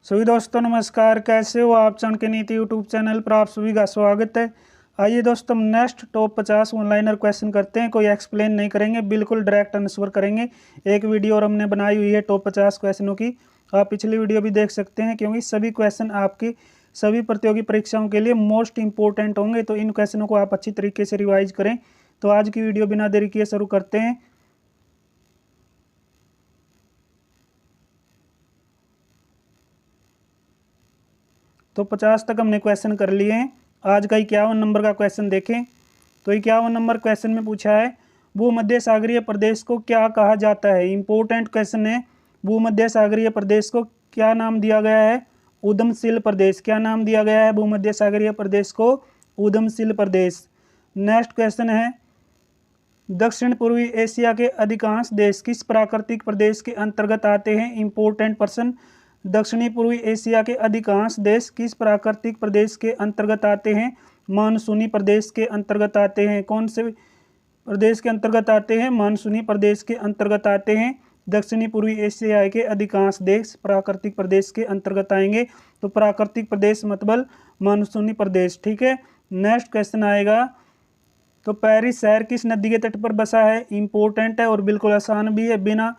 सभी दोस्तों नमस्कार, कैसे हो आप। क्षण की नीति यूट्यूब चैनल पर आप सभी का स्वागत है। आइए दोस्तों, हम नेक्स्ट टॉप 50 ऑनलाइनर क्वेश्चन करते हैं। कोई एक्सप्लेन नहीं करेंगे, बिल्कुल डायरेक्ट आंसर करेंगे। एक वीडियो और हमने बनाई हुई है टॉप 50 क्वेश्चनों की, आप पिछली वीडियो भी देख सकते हैं, क्योंकि सभी क्वेश्चन आपकी सभी प्रतियोगी परीक्षाओं के लिए मोस्ट इंपॉर्टेंट होंगे। तो इन क्वेश्चनों को आप अच्छी तरीके से रिवाइज करें। तो आज की वीडियो बिना देरी किए शुरू करते हैं। तो 50 तक हमने क्वेश्चन कर लिए हैं। आज का 51 नंबर का क्वेश्चन देखें। तो 51 नंबर क्वेश्चन में पूछा है, भूमध्य सागरीय प्रदेश को क्या कहा जाता है। इंपॉर्टेंट क्वेश्चन है। भूमध्य सागरीय प्रदेश को क्या नाम दिया गया है? उदमशील प्रदेश। क्या नाम दिया गया है भूमध्य सागरीय प्रदेश को? उदमशील प्रदेश। नेक्स्ट क्वेश्चन है, दक्षिण पूर्वी एशिया के अधिकांश देश किस प्राकृतिक प्रदेश के अंतर्गत आते हैं? इंपॉर्टेंट प्रश्न। दक्षिणी पूर्वी एशिया के अधिकांश देश किस प्राकृतिक प्रदेश के अंतर्गत आते हैं? मानसूनी प्रदेश के अंतर्गत आते हैं। कौन से प्रदेश के अंतर्गत आते हैं? मानसूनी प्रदेश के अंतर्गत आते हैं। दक्षिणी पूर्वी एशिया के अधिकांश देश प्राकृतिक प्रदेश के अंतर्गत आएंगे। तो प्राकृतिक प्रदेश मतलब मानसूनी प्रदेश। ठीक है। नेक्स्ट क्वेश्चन आएगा, तो पेरिस शहर किस नदी के तट पर बसा है? इंपॉर्टेंट है और बिल्कुल आसान भी है। बिना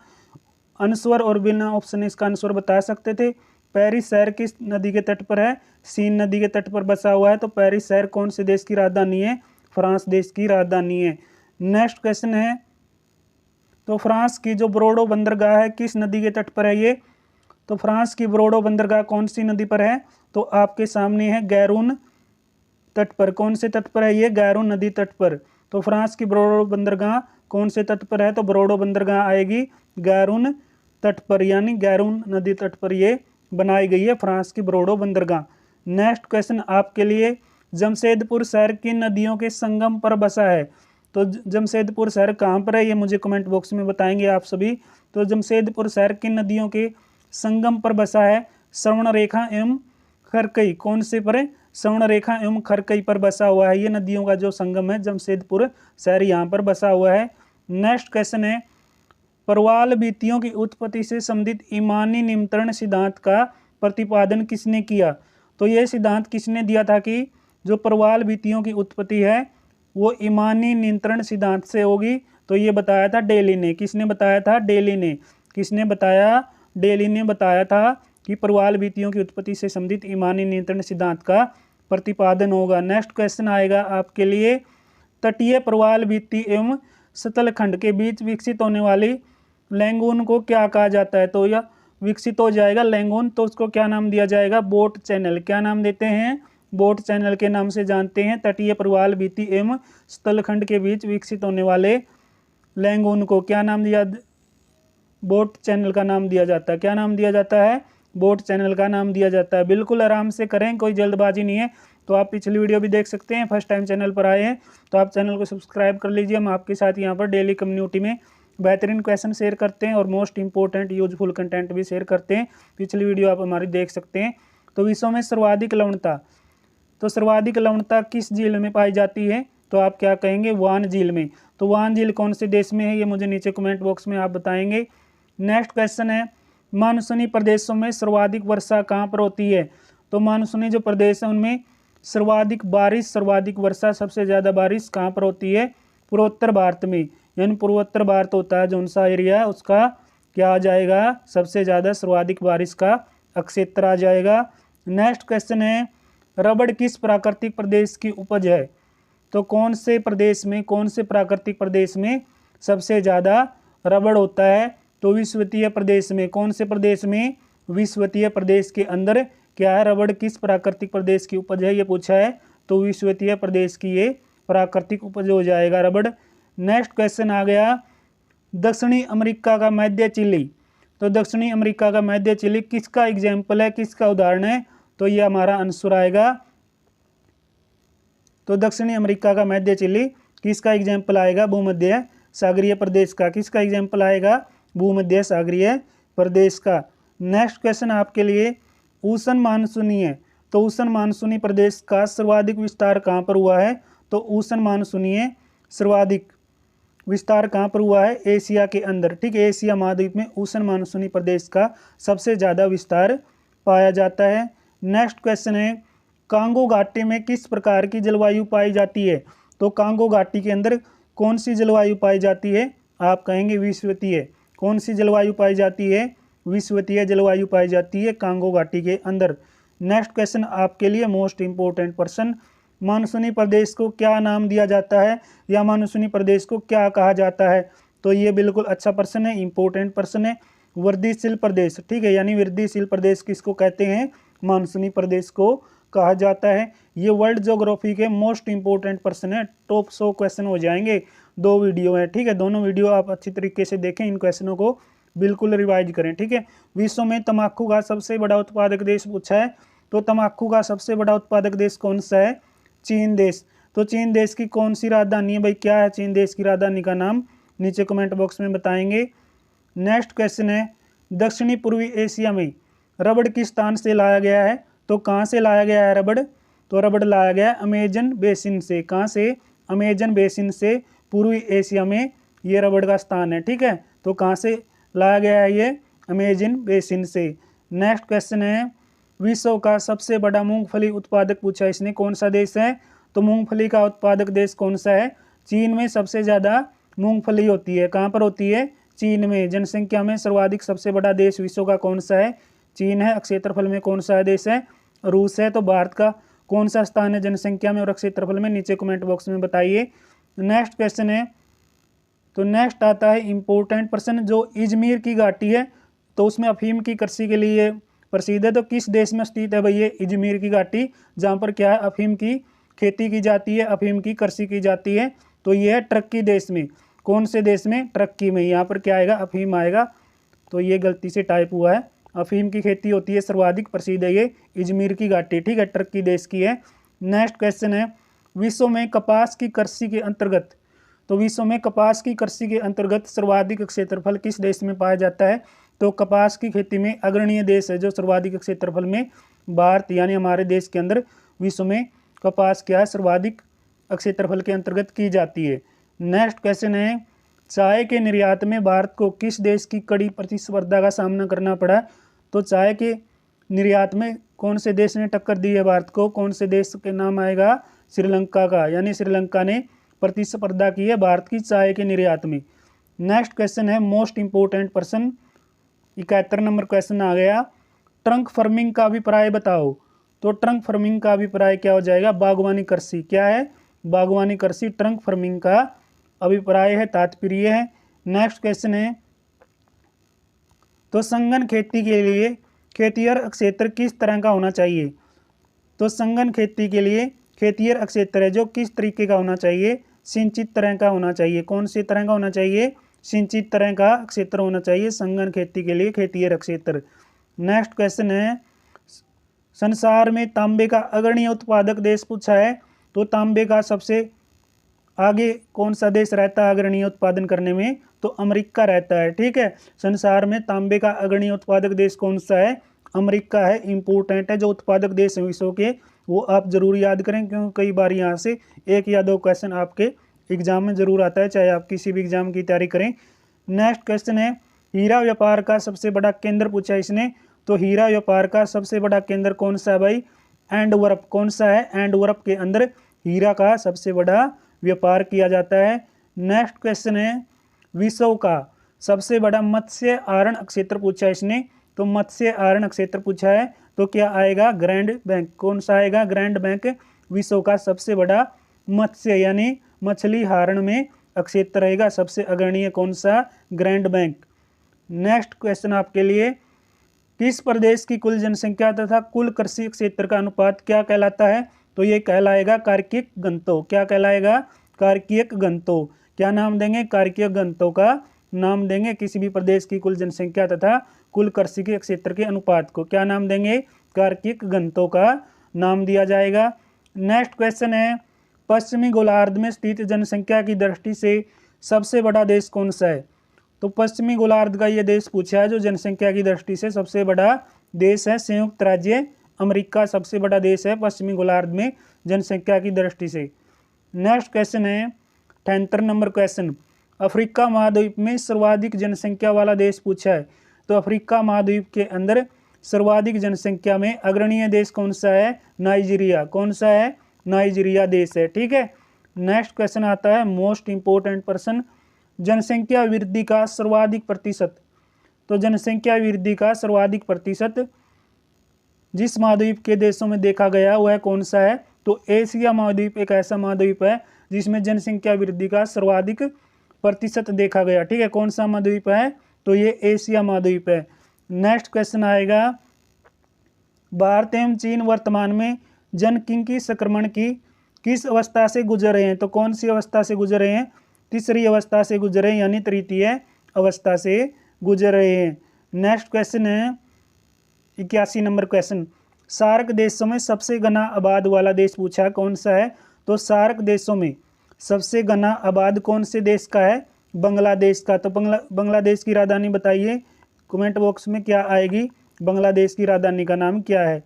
अनुस्वर और बिना ऑप्शन इसका आंसर बता सकते थे। पेरिस शहर किस नदी के तट पर है? सीन नदी के तट पर बसा हुआ है। तो पेरिस शहर कौन से देश की राजधानी है? फ्रांस देश की राजधानी है। नेक्स्ट क्वेश्चन है, तो फ्रांस की जो ब्रोडो बंदरगाह है किस नदी के तट पर है ये? तो फ्रांस की ब्रोडो बंदरगाह कौन सी नदी पर है? तो आपके सामने है गैरून तट पर। कौन से तट पर है ये? गैरून नदी तट पर। तो फ्रांस की ब्रोडो बंदरगाह कौन से तट पर है? तो ब्रोडो बंदरगाह आएगी गैरून तट पर, यानी गैरून नदी तट पर ये बनाई गई है फ्रांस की ब्रोडो बंदरगाह। नेक्स्ट क्वेश्चन आपके लिए, जमशेदपुर शहर किन नदियों के संगम पर बसा है? तो जमशेदपुर शहर कहाँ पर है ये मुझे कमेंट बॉक्स में बताएंगे आप सभी। तो जमशेदपुर शहर किन नदियों के संगम पर बसा है? श्रवण रेखा एवं खरकई। कौन से पर है? श्रवण रेखा एवं खरकई पर बसा हुआ है। ये नदियों का जो संगम है जमशेदपुर शहर यहाँ पर बसा हुआ है। नेक्स्ट क्वेश्चन है, परवाल वीतियों की उत्पत्ति से संबंधित ईमानी निमंत्रण सिद्धांत का प्रतिपादन किसने किया? तो यह सिद्धांत किसने दिया था कि जो परवाल वीतियों की उत्पत्ति है वो ईमानी नियंत्रण सिद्धांत से होगी? तो ये बताया था डेली ने। किसने बताया था? डेली ने। किसने बताया? डेली ने बताया था कि परवाल वीतियों की उत्पत्ति से संबंधित ईमानी नियंत्रण सिद्धांत का प्रतिपादन होगा। नेक्स्ट क्वेश्चन आएगा आपके लिए, तटीय परवाल वीति एवं सतलखंड के बीच विकसित होने वाली लैंगून को क्या कहा जाता है? तो यह विकसित हो जाएगा लैंगून, तो उसको क्या नाम दिया जाएगा? Boat channel. क्या नाम देते हैं? बोट चैनल के नाम से जानते हैं। तटीय प्रवाल वीति एवं स्थलखंड के बीच विकसित होने वाले लैंगून को क्या नाम दिया? बोट चैनल का नाम दिया जाता है। क्या नाम दिया जाता है? बोट चैनल का नाम दिया जाता है। बिल्कुल आराम से करें, कोई जल्दबाजी नहीं है। तो आप पिछली वीडियो भी देख सकते हैं। फर्स्ट टाइम चैनल पर आए हैं तो आप चैनल को सब्सक्राइब कर लीजिए। हम आपके साथ यहाँ पर डेली कम्युनिटी में बेहतरीन क्वेश्चन शेयर करते हैं और मोस्ट इंपॉर्टेंट यूजफुल कंटेंट भी शेयर करते हैं। पिछली वीडियो आप हमारी देख सकते हैं। तो विश्व में सर्वाधिक लवणता, तो सर्वाधिक लवणता किस झील में पाई जाती है? तो आप क्या कहेंगे? वान झील में। तो वान झील कौन से देश में है ये मुझे नीचे कमेंट बॉक्स में आप बताएंगे। नेक्स्ट क्वेश्चन है, मानसूनी प्रदेशों में सर्वाधिक वर्षा कहाँ पर होती है? तो मानसूनी जो प्रदेश है उनमें सर्वाधिक बारिश, सर्वाधिक वर्षा, सबसे ज़्यादा बारिश कहाँ पर होती है? पूर्वोत्तर भारत में। यानी पूर्वोत्तर भारत होता है जो सा एरिया है उसका क्या आ जाएगा? सबसे ज़्यादा सर्वाधिक बारिश का क्षेत्र आ जाएगा। नेक्स्ट क्वेश्चन है, रबड़ किस प्राकृतिक प्रदेश की उपज है? तो कौन से प्रदेश में, कौन से प्राकृतिक प्रदेश में सबसे ज़्यादा रबड़ होता है? तो विषुवतीय प्रदेश में। कौन से प्रदेश में? विषुवतीय प्रदेश के अंदर क्या है? रबड़ किस प्राकृतिक प्रदेश की उपज है ये पूछा है। तो विषुवतीय प्रदेश की ये प्राकृतिक उपज हो जाएगा रबड़। नेक्स्ट क्वेश्चन आ गया, दक्षिणी अमेरिका का मध्य चिली। तो दक्षिणी अमेरिका का मध्य चिली किसका एग्जाम्पल है, किसका उदाहरण है? तो ये हमारा आंसर आएगा। तो दक्षिणी अमेरिका का मध्य चिली किसका एग्जाम्पल आएगा? भूमध्य सागरीय प्रदेश का। किसका एग्जाम्पल आएगा? भूमध्य सागरीय प्रदेश का। नेक्स्ट क्वेश्चन आपके लिए, ऊष्ण मानसूनी है। तो ऊष्ण मानसूनी प्रदेश का सर्वाधिक विस्तार कहाँ पर हुआ है? तो ऊष्ण मानसूनी सर्वाधिक विस्तार कहाँ पर हुआ है? एशिया के अंदर। ठीक है, एशिया महाद्वीप में ऊष्ण मानसूनी प्रदेश का सबसे ज़्यादा विस्तार पाया जाता है। नेक्स्ट क्वेश्चन है कांगो घाटी में किस प्रकार की जलवायु पाई जाती है। तो कांगो घाटी के अंदर कौन सी जलवायु पाई जाती है, आप कहेंगे विषुवतीय। कौन सी जलवायु पाई जाती है, विषुवतीय जलवायु पाई जाती है कांगो घाटी के अंदर। नेक्स्ट क्वेश्चन आपके लिए मोस्ट इंपोर्टेंट प्रश्न, मानसूनी प्रदेश को क्या नाम दिया जाता है या मानसूनी प्रदेश को क्या कहा जाता है। तो ये बिल्कुल अच्छा प्रश्न है, इंपोर्टेंट प्रश्न है। वृद्धिशील प्रदेश, ठीक है, यानी वृद्धिशील प्रदेश किसको कहते हैं, मानसूनी प्रदेश को कहा जाता है। ये वर्ल्ड ज्योग्राफी के मोस्ट इंपोर्टेंट प्रश्न है, टॉप 100 क्वेश्चन हो जाएंगे। 2 वीडियो है, ठीक है, दोनों वीडियो आप अच्छी तरीके से देखें, इन क्वेश्चनों को बिल्कुल रिवाइज करें, ठीक है। विश्व में तंबाकू का सबसे बड़ा उत्पादक देश पूछा है, तो तंबाकू का सबसे बड़ा उत्पादक देश कौन सा है, चीन देश। तो चीन देश की कौन सी राजधानी है भाई, क्या है चीन देश की राजधानी का नाम, नीचे कमेंट बॉक्स में बताएंगे। नेक्स्ट क्वेश्चन है दक्षिणी पूर्वी एशिया में रबड़ किस स्थान से लाया गया है। तो कहाँ से लाया गया है रबड़, तो रबड़ लाया गया अमेजन बेसिन से। कहाँ से, अमेजन बेसिन से पूर्वी एशिया में ये रबड़ का स्थान है, ठीक है। तो कहाँ से लाया गया है ये, अमेजन बेसिन से। नेक्स्ट क्वेश्चन है विश्व का सबसे बड़ा मूंगफली उत्पादक पूछा इसने, कौन सा देश है। तो मूंगफली का उत्पादक देश कौन सा है, चीन में सबसे ज़्यादा मूंगफली होती है। कहाँ पर होती है, चीन में। जनसंख्या में सर्वाधिक सबसे बड़ा देश विश्व का कौन सा है, चीन है। क्षेत्रफल में कौन सा देश है, रूस है। तो भारत का कौन सा स्थान है जनसंख्या में और क्षेत्रफल में, नीचे कमेंट बॉक्स में बताइए। नेक्स्ट क्वेश्चन है, तो नेक्स्ट आता है इंपॉर्टेंट प्रश्न, जो इजमीर की घाटी है तो उसमें अफीम की कृषि के लिए प्रसिद्ध है। तो किस देश में स्थित है भाई ये इजमीर की घाटी, जहाँ पर क्या है अफीम की खेती की जाती है, अफीम की कृषि की जाती है। तो ये है टर्की देश में। कौन से देश में, टर्की में। यहाँ पर क्या आएगा, अफीम आएगा, तो ये गलती से टाइप हुआ है। अफीम की खेती होती है, सर्वाधिक प्रसिद्ध है ये इजमीर की घाटी, ठीक है, टर्की देश की है। नेक्स्ट क्वेश्चन है विश्व में कपास की कृषि के अंतर्गत, तो विश्व में कपास की कृषि के अंतर्गत सर्वाधिक क्षेत्रफल किस देश में पाया जाता है। तो कपास की खेती में अग्रणीय देश है जो सर्वाधिक क्षेत्रफल में, भारत, यानी हमारे देश के अंदर विश्व में कपास क्या है, सर्वाधिक क्षेत्रफल के अंतर्गत की जाती है। नेक्स्ट क्वेश्चन है चाय के निर्यात में भारत को किस देश की कड़ी प्रतिस्पर्धा का सामना करना पड़ा। तो चाय के निर्यात में कौन से देश ने टक्कर दी है भारत को, कौन से देश के नाम आएगा, श्रीलंका का, यानी श्रीलंका ने प्रतिस्पर्धा की है भारत की चाय के निर्यात में। नेक्स्ट क्वेश्चन है मोस्ट इंपोर्टेंट प्रश्न, 71 नंबर क्वेश्चन आ गया, ट्रंक फार्मिंग का अभिप्राय बताओ। तो ट्रंक फार्मिंग का अभिप्राय क्या हो जाएगा, बागवानी कृषि। क्या है, बागवानी कृषि ट्रंक फार्मिंग का अभिप्राय है, तात्पर्य है। नेक्स्ट क्वेश्चन है तो संघन खेती के लिए खेतिहर क्षेत्र किस तरह का होना चाहिए। तो संघन खेती के लिए खेतिहर क्षेत्र है जो किस तरीके का होना चाहिए, सिंचित तरह का होना चाहिए। कौन से तरह का होना चाहिए, सिंचित तरह का क्षेत्र होना चाहिए संघन खेती के लिए खेतिहर क्षेत्र। नेक्स्ट क्वेश्चन है संसार में तांबे का अग्रणी उत्पादक देश पूछा है। तो तांबे का सबसे आगे कौन सा देश रहता है अग्रणी उत्पादन करने में, तो अमेरिका रहता है, ठीक है। संसार में तांबे का अग्रणी उत्पादक देश कौन सा है, अमेरिका है। इंपोर्टेंट है, जो उत्पादक देश है विश्व के वो आप जरूर याद करें, क्योंकि कई बार यहाँ से 1 या 2 क्वेश्चन आपके एग्जाम में जरूर आता है, चाहे आप किसी भी एग्जाम की तैयारी करें। नेक्स्ट क्वेश्चन है हीरा व्यापार का सबसे बड़ा केंद्र पूछा इसने। तो हीरा व्यापार का सबसे बड़ा केंद्र कौन सा है भाई, एंटवर्प। कौन सा है, एंटवर्प के अंदर हीरा का सबसे बड़ा व्यापार किया जाता है। नेक्स्ट क्वेश्चन है विश्व का सबसे बड़ा मत्स्य आहरण क्षेत्र पूछा इसने। तो मत्स्य आहरण क्षेत्र पूछा है, तो क्या आएगा, ग्रैंड बैंक। कौन सा आएगा, ग्रैंड बैंक। विश्व का सबसे बड़ा मत्स्य यानी मछली आहरण में क्षेत्र रहेगा, सबसे अग्रणीय कौन सा, ग्रैंड बैंक। नेक्स्ट क्वेश्चन आपके लिए किस प्रदेश की कुल जनसंख्या तथा कुल कृषि क्षेत्र का अनुपात क्या कहलाता है। तो ये कहलाएगा कार्किक घनत्व। क्या कहलाएगा, कार्किक घनत्व। क्या नाम देंगे, कार्किक घनत्व का नाम देंगे किसी भी प्रदेश की कुल जनसंख्या तथा कुल कृषि के क्षेत्र के अनुपात को। क्या नाम देंगे, कार्किक घनत्व का नाम दिया जाएगा। नेक्स्ट क्वेश्चन है पश्चिमी गोलार्ध में स्थित जनसंख्या की दृष्टि से सबसे बड़ा देश कौन सा है। तो पश्चिमी गोलार्ध का ये देश पूछा है जो जनसंख्या की दृष्टि से सबसे बड़ा देश है, संयुक्त राज्य अमेरिका सबसे बड़ा देश है पश्चिमी गोलार्ध में जनसंख्या की दृष्टि से। नेक्स्ट क्वेश्चन है 73 नंबर क्वेश्चन, अफ्रीका महाद्वीप में सर्वाधिक जनसंख्या वाला देश पूछा है। तो अफ्रीका महाद्वीप के अंदर सर्वाधिक जनसंख्या में अग्रणीय देश कौन सा है? नाइजीरिया। कौन सा है? नाइजीरिया देश है। ठीक है। नेक्स्ट क्वेश्चन आता है मोस्ट इंपोर्टेंट पर्सन, जनसंख्या वृद्धि का सर्वाधिक प्रतिशत। तो जनसंख्या वृद्धि का सर्वाधिक प्रतिशत जिस महाद्वीप के देशों में देखा गया वह कौन सा है? तो एशिया महाद्वीप एक ऐसा महाद्वीप है जिसमें जनसंख्या वृद्धि का सर्वाधिक प्रतिशत देखा गया। ठीक है। कौन सा महाद्वीप है? तो ये एशिया महाद्वीप है। नेक्स्ट क्वेश्चन आएगा, भारत एवं चीन वर्तमान में जनसंख्यिकी संक्रमण की किस अवस्था से गुजर रहे हैं? तो कौन सी अवस्था से गुजर रहे हैं? तीसरी अवस्था से गुजर रहे हैं, यानी तृतीय अवस्था से गुजर रहे हैं। नेक्स्ट क्वेश्चन है 81 नंबर क्वेश्चन, सार्क देशों में सबसे घना आबाद वाला देश पूछा, कौन सा है? तो सार्क देशों में सबसे घना आबाद कौन से देश का है? बांग्लादेश का। तो बांग्लादेश की राजधानी बताइए, कमेंट बॉक्स में क्या आएगी? बांग्लादेश की राजधानी का नाम क्या है?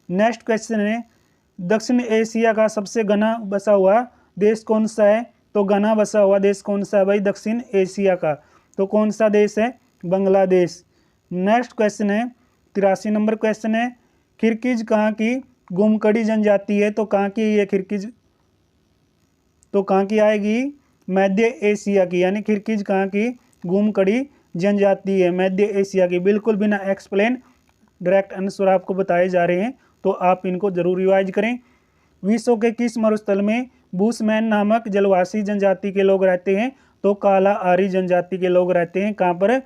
नेक्स्ट क्वेश्चन है, दक्षिण एशिया का सबसे घना बसा हुआ देश कौन सा है? तो घना बसा हुआ देश कौन सा है भाई? दक्षिण एशिया का। तो कौन सा देश है? बांग्लादेश। नेक्स्ट क्वेश्चन है 83 नंबर क्वेश्चन है, किर्गिज कहाँ की घुमकड़ी जनजाति है? तो कहाँ की ये किर्गिज? तो कहाँ की आएगी? मध्य एशिया की, यानी किर्गिज कहाँ की घुमकड़ी जनजाति है? मध्य एशिया की। बिल्कुल बिना एक्सप्लेन डायरेक्ट आंसर आपको बताए जा रहे हैं, तो आप इनको जरूर रिवाइज करें। विश्व के किस मरुस्थल में बुशमैन नामक जलवासी जनजाति के लोग रहते हैं? तो काला आरी जनजाति के लोग रहते हैं। कहाँ पर?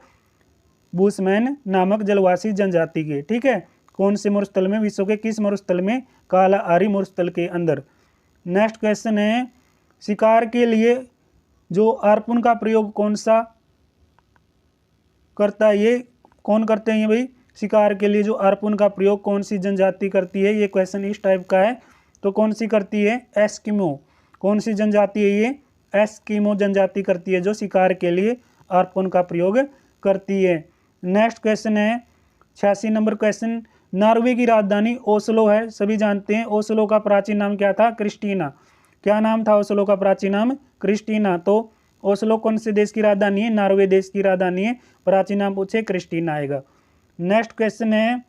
बुशमैन नामक जलवासी जनजाति के। ठीक है। कौन से मरुस्थल में? विश्व के किस मरुस्थल में? काला आरी मरुस्थल के अंदर। नेक्स्ट क्वेश्चन है, शिकार के लिए जो हार्पून का प्रयोग कौन सा करता है? ये कौन करते हैं ये भाई? शिकार के लिए जो हार्पून का प्रयोग कौन सी जनजाति करती है? ये क्वेश्चन इस टाइप का है। तो कौन सी करती है? एस्किमो। कौन सी जनजाति है ये? एस्किमो जनजाति करती है जो शिकार के लिए हार्पून का प्रयोग करती है। नेक्स्ट क्वेश्चन है 86 नंबर क्वेश्चन, नॉर्वे की राजधानी ओस्लो है, सभी जानते हैं। ओस्लो का प्राचीन नाम क्या था? क्रिस्टीना। क्या नाम था ओस्लो का प्राचीन नाम? क्रिस्टीना। तो ओस्लो कौन से देश की राजधानी है? नॉर्वे देश की राजधानी है। प्राचीन नाम पूछे क्रिस्टीना आएगा। नेक्स्ट क्वेश्चन है,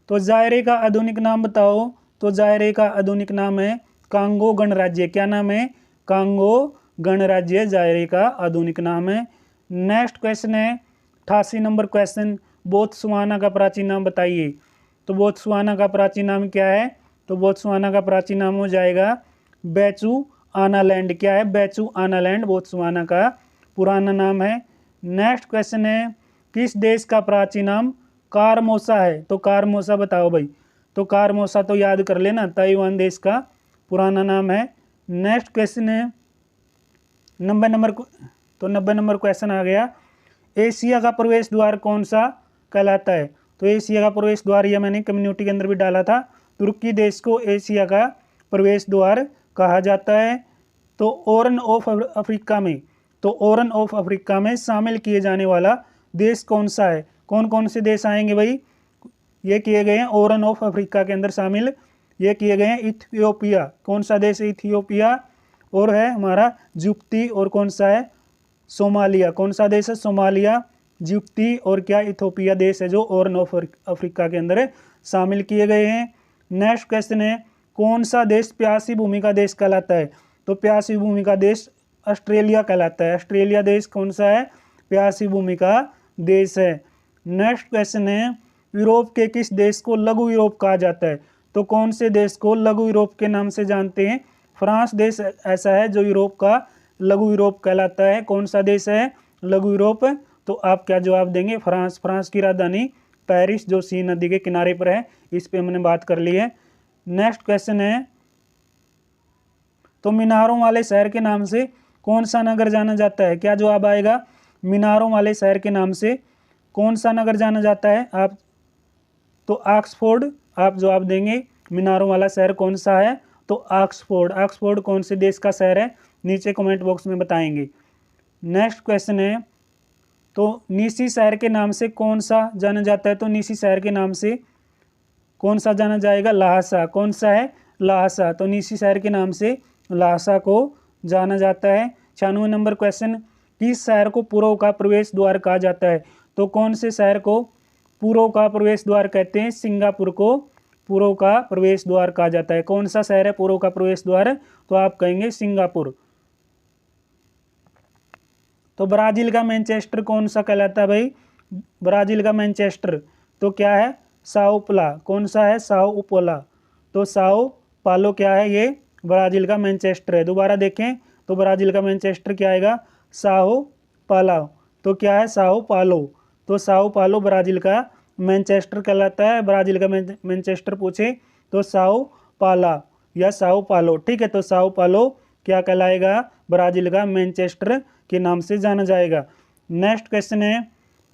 तो जायरे का आधुनिक नाम बताओ। तो जायरे का आधुनिक नाम है कांगो गणराज्य। क्या नाम है? कांगो गणराज्य जायरे का आधुनिक नाम है। नेक्स्ट क्वेश्चन है 88 नंबर क्वेश्चन, बोत्सवाना का प्राचीन नाम बताइए। तो बोत्सवाना का प्राचीन नाम क्या है? तो बोत्सवाना का प्राचीन नाम हो जाएगा बेचुआनालैंड। क्या है? बेचुआनालैंड बोत्सवाना का पुराना नाम है। नेक्स्ट क्वेश्चन है, किस देश का प्राचीन नाम कारमोसा है? तो कारमोसा बताओ भाई। तो कारमोसा तो याद कर लेना, ताइवान देश का पुराना नाम है। नेक्स्ट क्वेश्चन है 90 नंबर क्वेश्चन आ गया, एशिया का प्रवेश द्वार कौन सा कहलाता है? तो एशिया का प्रवेश द्वार, यह मैंने कम्युनिटी के अंदर भी डाला था, तुर्की देश को एशिया का प्रवेश द्वार कहा जाता है। तो ऑर्न ऑफ अफ्रीका में, तो ऑर्न ऑफ अफ्रीका में शामिल किए जाने वाला देश कौन सा है? कौन कौन से देश आएंगे भाई? ये किए गए हैं ऑर्न ऑफ अफ्रीका के अंदर शामिल, ये किए गए हैं इथियोपिया। कौन सा देश है? इथियोपिया। और है हमारा जिब्ती, और कौन सा है? सोमालिया। कौन सा देश है? सोमालिया, जिब्ती और क्या? इथियोपिया देश है जो ऑर्न ऑफ अफ्रीका के अंदर शामिल किए गए हैं। नेक्स्ट क्वेश्चन है, कौन सा देश प्यासी भूमि का देश कहलाता है? तो प्यासी भूमि का देश ऑस्ट्रेलिया कहलाता है। ऑस्ट्रेलिया देश कौन सा है? प्यासी भूमि का देश है। नेक्स्ट क्वेश्चन है, यूरोप के किस देश को लघु यूरोप कहा जाता है? तो कौन से देश को लघु यूरोप के नाम से जानते हैं? फ्रांस देश ऐसा है जो यूरोप का लघु यूरोप कहलाता है। कौन सा देश है लघु यूरोप? तो आप क्या जवाब देंगे? फ्रांस। फ्रांस की राजधानी पेरिस जो सीन नदी के किनारे पर है, इस पे हमने बात कर ली है। नेक्स्ट क्वेश्चन है, तो मीनारों वाले शहर के नाम से कौन सा नगर जाना जाता है? क्या जवाब आएगा? मीनारों वाले शहर के नाम से कौन सा नगर जाना जाता है? आप तो ऑक्सफोर्ड आप जवाब देंगे। मीनारों वाला शहर कौन सा है? तो ऑक्सफोर्ड। ऑक्सफोर्ड कौन से देश का शहर है? नीचे कमेंट बॉक्स में बताएंगे। नेक्स्ट क्वेश्चन है, तो नीसी शहर के नाम से कौन सा जाना जाता है? तो नीसी शहर के नाम से कौन सा जाना जाएगा? लहासा। कौन सा है? लहासा। तो नीसी शहर के नाम से लहासा को जाना जाता है। 96 नंबर क्वेश्चन, किस शहर को पूर्व का प्रवेश द्वार कहा जाता है? तो कौन से शहर को पूर्व का प्रवेश द्वार कहते हैं, सिंगापुर को पूर्व का प्रवेश द्वार कहा जाता है। कौन सा शहर है पूर्व का प्रवेश द्वार? तो आप कहेंगे सिंगापुर। तो ब्राजील का मैनचेस्टर कौन सा कहलाता है भाई? ब्राजील का मैनचेस्टर तो क्या है? साओ पालो। कौन सा है? साओ पालो। तो साओ पालो क्या है? ये ब्राजील का मैनचेस्टर है। दोबारा देखें तो ब्राजील का मैनचेस्टर क्या आएगा? साओ पालो। तो क्या है? साओ पालो। तो साओ पालो ब्राजील का मैनचेस्टर कहलाता है। ब्राजील का मैनचेस्टर पूछे तो साओ पाला या साओ पालो, ठीक है। तो साओ पालो क्या कहलाएगा? ब्राजील का मैनचेस्टर के नाम से जाना जाएगा। नेक्स्ट क्वेश्चन है,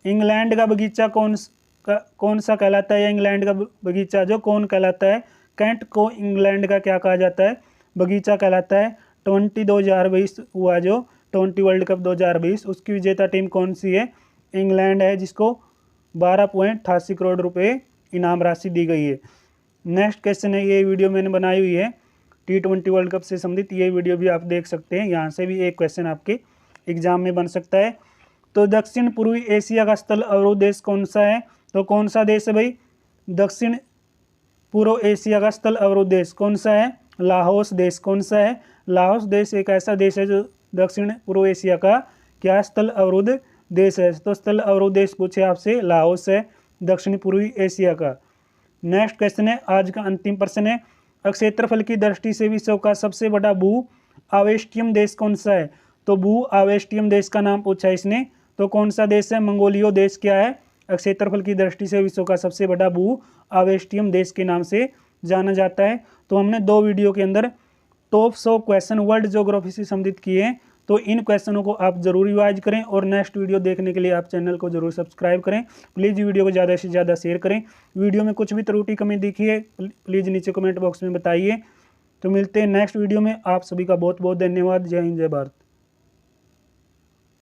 इंग्लैंड का बगीचा कौन सा कहलाता है? इंग्लैंड का बगीचा जो कौन कहलाता है? कैंट को इंग्लैंड का क्या कहा जाता है? बगीचा कहलाता है। 2020 हुआ जो 20 वर्ल्ड कप 2020, उसकी विजेता टीम कौन सी है? इंग्लैंड है, जिसको 12.88 करोड़ रुपए इनाम राशि दी गई है। नेक्स्ट क्वेश्चन है, ये वीडियो मैंने बनाई हुई है T20 वर्ल्ड कप से संबंधित, ये वीडियो भी आप देख सकते हैं। यहाँ से भी एक क्वेश्चन आपके एग्जाम में बन सकता है। तो दक्षिण पूर्वी एशिया का स्थल अवरोध देश कौन सा है? तो कौन सा देश है भाई? दक्षिण पूर्व एशिया का स्थल अवरोध देश कौन सा है? लाओस देश। कौन सा है? लाओस देश एक ऐसा देश है जो दक्षिण पूर्व एशिया का क्या स्थल अवरोध देश है। तो स्थल अवरोध देश पूछे आपसे, लाओस है दक्षिण पूर्वी एशिया का। नेक्स्ट क्वेश्चन है, आज का अंतिम प्रश्न है, क्षेत्रफल की दृष्टि से विश्व का सबसे बड़ा भू आवेष्टियम देश कौन सा है? तो भू आवेष्टियम देश का नाम पूछा है इसने, तो कौन सा देश है? मंगोलिया देश क्या है? क्षेत्रफल की दृष्टि से विश्व का सबसे बड़ा भू आवेष्टियम देश के नाम से जाना जाता है। तो हमने 2 वीडियो के अंदर टॉप 100 क्वेश्चन वर्ल्ड ज्योग्राफी से संबंधित किए हैं। तो इन क्वेश्चनों को आप जरूर रिवाइज करें और नेक्स्ट वीडियो देखने के लिए आप चैनल को जरूर सब्सक्राइब करें। प्लीज़ वीडियो को ज़्यादा से ज़्यादा शेयर करें। वीडियो में कुछ भी त्रुटि कमी दिखी है प्लीज़ नीचे कमेंट बॉक्स में बताइए। तो मिलते हैं नेक्स्ट वीडियो में। आप सभी का बहुत बहुत धन्यवाद। जय हिंद, जय भारत।